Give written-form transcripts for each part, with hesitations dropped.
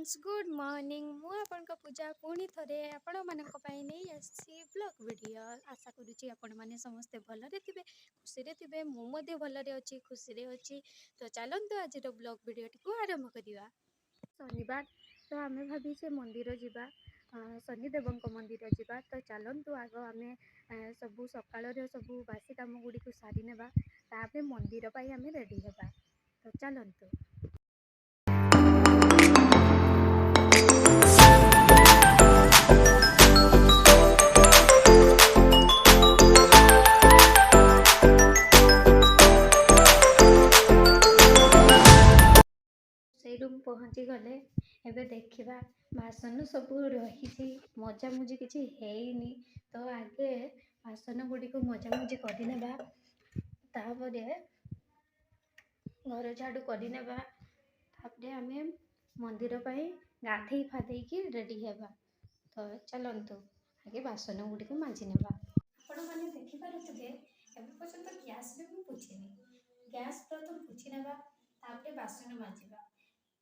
Friends good morning मु आपण पूजा पुणी थे आपण मानक नहीं आसी ब्लॉग वीडियो आशा करुच्ची आपण मैंने समस्ते भलरे थे खुशी थे मुझे भलरे अच्छी खुशी अच्छी तो चलतु आज ब्लॉग वीडियो टी आरंभ करवा। शनिवार तो आम भाई मंदिर जावा शनिदेव मंदिर जावा तो चलतु आग आम सब सकाल सब बासी कम गुड़ी को सारी ने मंदिर आम रेडी होगा तो चलतु। रूम पहुँची गले एबे देखिबा बासन सब रही मजामुजी किसी हैनी तो आगे बासन गुड़ी को मजामुजी करनेबा तापर घर झाड़ू करनेबा तापर आम मंदिर पाई गाधे फाधे की रेडी हेबा तो चलतु आगे बासन गुड़ी को माजी नेबा। आपण माने देखि पारुथिबे एबे पर्यंत गैस भी पुछिनी गैस प्रथम पुछि नेबा तापर बासन माजिबा।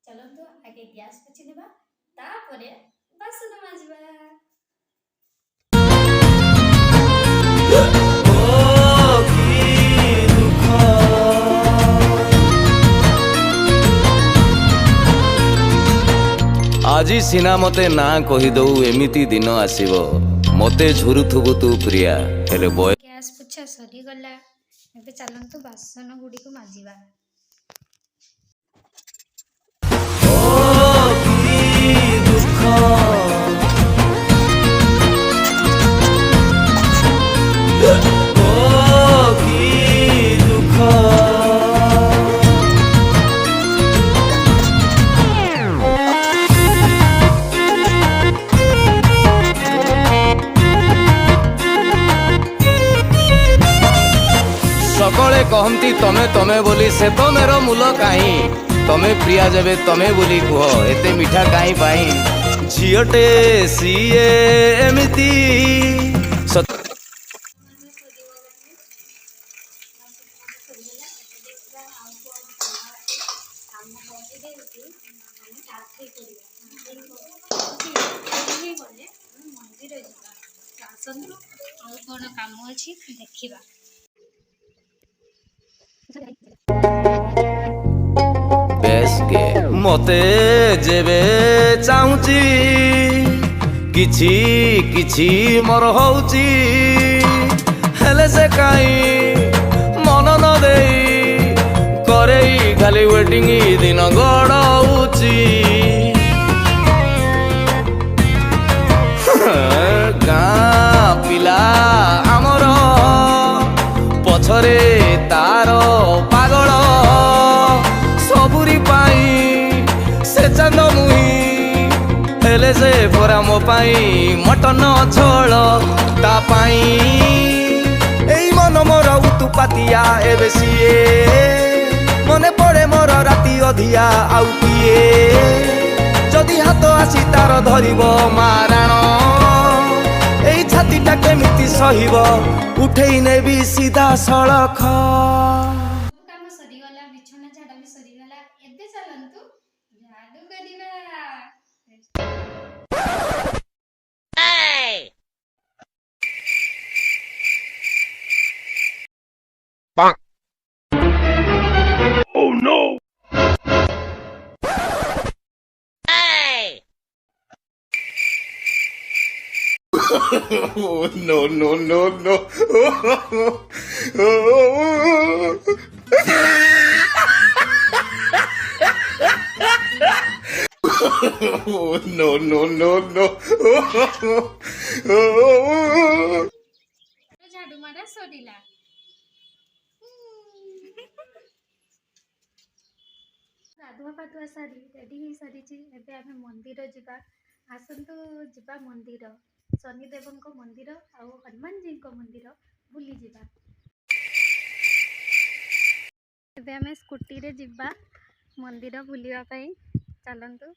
चलतु आगे गैस पोछि नेबा तापरे बासन माजिबा। आजी सिना मते ना कहीदौ एमिति दिन आसीबो मते झुरुथुबु तू प्रिया हेले बय गैस पुछा सरी गला एबे चलंतु बासन गुडी को माजिबा। सकले कहती तमे तमे बोली से तो मेरा मूल काई तमे प्रिया जबे तमे बोली कुह एते मिठा काई पाई झियोटे सीए एमिति कौन काम अच्छी देखा बेस के मते जेबे चाहूची किछि किछि मोर होउची हेले से काई मन न देई करेई खाली वेटिंग दिन गड़ाउची गाँ पिला आमर पछरे तार पागल सबुरी पाई से चांद मुही हेले से परा मो पाई मटन झोल ता पाई एई मन मोर उतु पातिया एबे सिए मने पड़े मोर राति अधिया आउ किए जदि हाथ आसी तार धरिब माराण एई छातीटा केमिति सहिब उठेई नेबी सीधा सड़क काम सरीगला बिछना झाड़ा भी सरीगला एबे चलंतु झाड़ू करिबा। Oh no! Oh, no, no, no, no. Oh, no, no, no, no. झाड़ू मारा सरीला गाधुआ पाधुआ सारी रेडी हो सारी एबे आमे मंदिर जिबा आसंतु जिबा मंदिर शनिदेव मंदिर आउ हनुमान जी मंदिर बुली जिबा। एबे आमे स्कूटी रे जिबा मंदिर बुलिया पई चलंतु।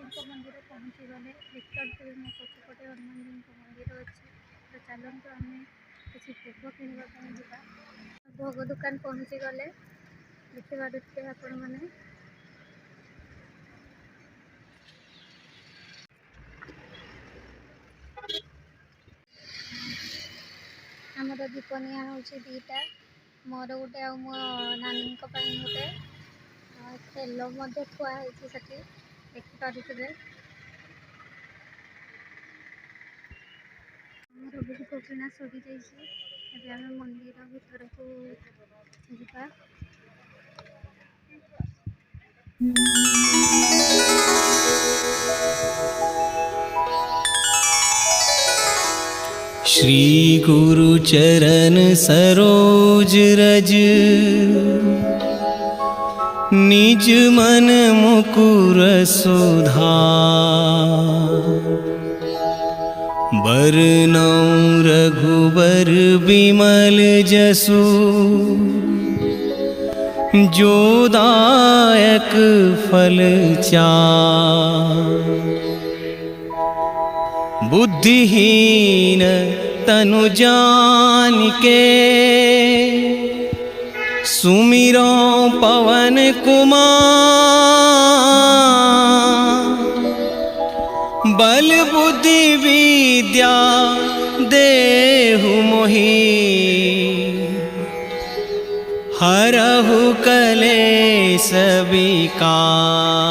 हनुमानजी मंदिर पहुँचीगले देखिए मो पछपटे हनुमानजी मंदिर अच्छे तो चलतु आम किसी भोग किणवाई जा भोग दुकान पहुँचीगले देखिए आपण मैंने आमर दीप निया हूँ दीटा मोर गोटे आ मो नानी गोटे तेल थुआई देखिपे आमर भोग किना सरी जाइए आम मंदिर भीतर को जा श्री गुरु चरण सरोज रज निज मन मुकुर सुधार बरनौ रघुबर बिमल जसु जो दायक फल चार बुद्धिहीन तनु जानिके सुमिरो पवन कुमार बल बुद्धि विद्या देहु मोहि हरहु कलेश विकार।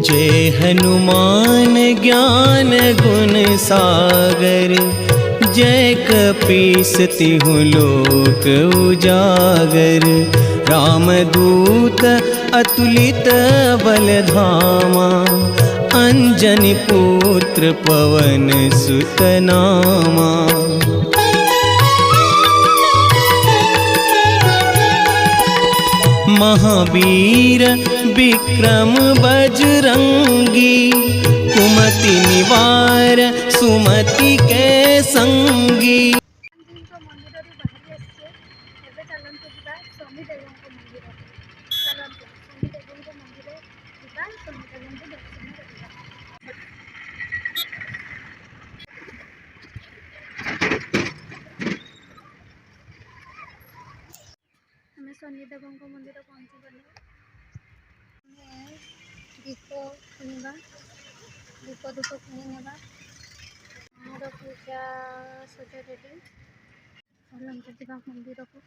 जय हनुमान ज्ञान गुण सागर जय कपीस तिहु लोक उजागर रामदूत अतुलित बल धामा अंजनी पुत्र पवन सुत नामा महावीर विक्रम बजरंगी कुमति निवार सुमति के संगी। मंदिर बाहरी आसचे चलतु जा शनिदेव मंदिर चलतु शनिदेव मंदिर जा शनिदेव दर्शन करवा आम शनिदेव मंदिर पहुँचीगले दीप किणवा दीप धूप किणवा मोर पूजा सजा रेडी चलते जा मंदिर को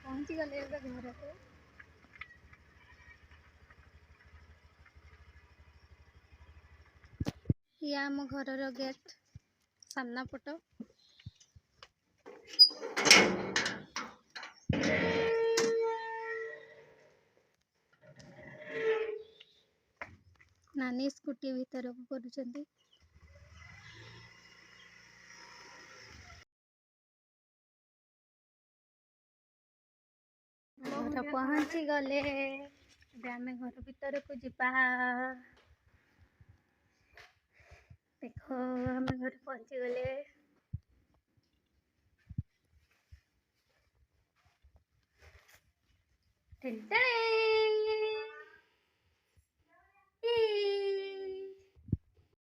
पहुँची गले घर को या आम घर गेट सामना पट नानी स्कूटी भीतर को करुँच घर पहुँची गले आम घर भीतर को जा देख आम घर पहुँची गले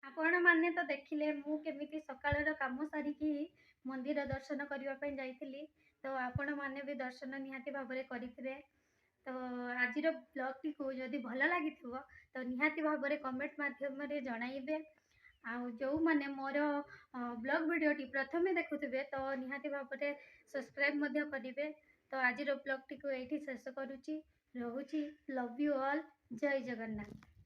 आपण माने तो देखिले मु केमिति सकाळर काम सारिकी मंदिर दर्शन करने जाइली तो आपण माने भी दर्शन निहाती भाव करेंगे तो आज ब्लॉग टी को जदि भल लगी तो निहाती भाव कमेंट माध्यम जनइबे जो माने मोर ब्लॉग वीडियोटी प्रथमे देखुवे तो निहाती भाव सब्सक्राइब करेंगे तो आज ब्लॉग टी को ये शेष करुच्ची। ରହୁଛି। Love you all. ଜୟ ଜଗନ୍ନାଥ।